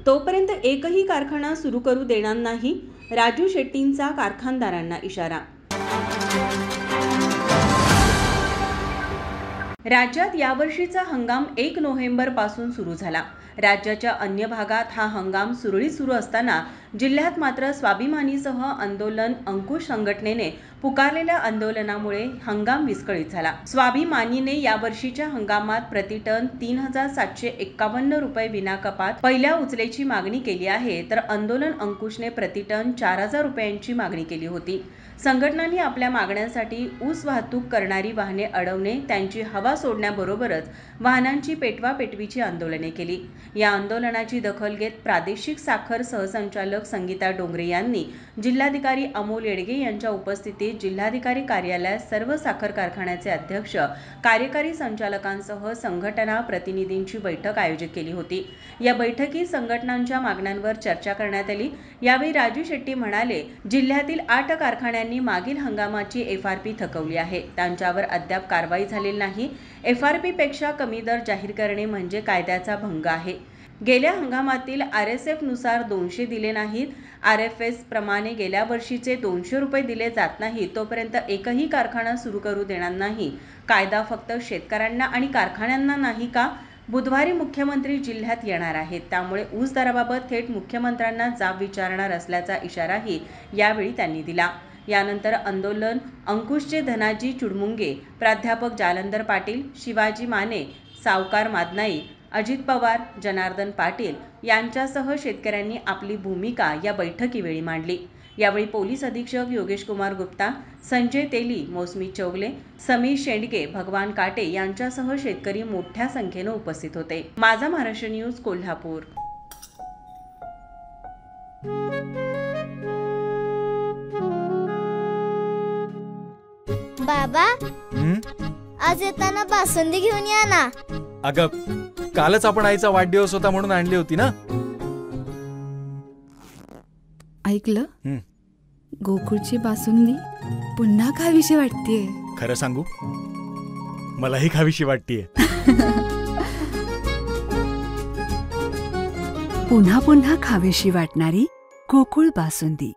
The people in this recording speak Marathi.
तोपर्यंत एकही कारखाना सुरू करू देणार नाही, राजू शेट्टींचा कारखानदारांना इशारा। राज्यात यावर्षीचा हंगाम 1 नोव्हेंबर पासून सुरू झाला। राज्याच्या अन्य भागात हा हंगाम सुरळीत सुरू असताना जिल्ह्यात मात्र स्वाभिमानीसह आंदोलन अंकुश संघटनेने पुकारलेल्या आंदोलनामुळे हंगाम विस्कळीत झाला। स्वाभिमानीने यावर्षीच्या हंगामात प्रतिटन 3751 रुपये विनाकपात पहिल्या उचलेची मागणी केली आहे, तर आंदोलन अंकुशने प्रतिटन 4000 रुपयांची मागणी केली होती। संघटनांनी आपल्या मागण्यांसाठी ऊस वाहतूक करणारी वाहने अडवणे, त्यांची हवा सोडण्याबरोबरच वाहनांची पेटवापेटवीची आंदोलने केली। या आंदोलनाची दखल घेत प्रादेशिक साखर सहसंचालक संगीता डोंगरे यांनी जिल्हाधिकारी अमोल येडगे यांच्या उपस्थितीत जिल्हाधिकारी कार्यालयात सर्व साखर कारखान्याचे अध्यक्ष, कार्यकारी संचालकांसह संघटना प्रतिनिधींची बैठक आयोजित केली होती। या बैठकीत संघटनांच्या मागण्यांवर चर्चा करण्यात आली। यावेळी राजू शेट्टी म्हणाले, जिल्ह्यातील 8 कारखान्यांनी मागील हंगामाची FRP थकवली आहे, त्यांच्यावर अद्याप कारवाई झालेली नाही। FRP पेक्षा कमी दर जाहीर करणे म्हणजे कायद्याचा भंग आहे। गेल्या हंगामातील RSF नुसार 200 दिले नाहीत, RFS प्रमाणे गेल्या वर्षीचे 200 रुपये दिले जात नाहीत, तोपर्यंत एकही कारखाना सुरू करू देणार नाही। कायदा फक्त शेतकऱ्यांना आणि कारखान्यांना नाही का? बुधवारी मुख्यमंत्री जिल्ह्यात येणार आहेत, त्यामुळे ऊस दराबाबत थेट मुख्यमंत्र्यांना जाब विचारणार असल्याचा इशाराही यावेळी त्यांनी दिला। यानंतर आंदोलन अंकुशचे धनाजी चुडमुंगे, प्राध्यापक जालंधर पाटील, शिवाजी माने, सावकार मादनाई, अजित पवार, जनार्दन पाटील यांच्यासह शेतकऱ्यांनी आपली भूमिका या बैठकीवेळी मांडली। यावेळी पोलीस अधीक्षक योगेश कुमार गुप्ता, संजय तेली, मौसमी चौगले, समीर शेंडगे, भगवान काटे यांच्यासह शेतकरी मोठ्या संख्येने उपस्थित होते। माझा महाराष्ट्र न्यूज, कोल्हापूर। बाबा, आज येताना बासुंदी घेऊन या ना। अगं, कालच आपण आईचा वाढदिवस होता म्हणून आणली होती ना। ऐकलं, गोकुळची बासुंदी पुन्हा खावीशी वाटतेय। खरं सांगू, मलाही खावीशी वाटतेय। पुन्हा पुन्हा खावीशी वाटणारी गोकुळ बासुंदी।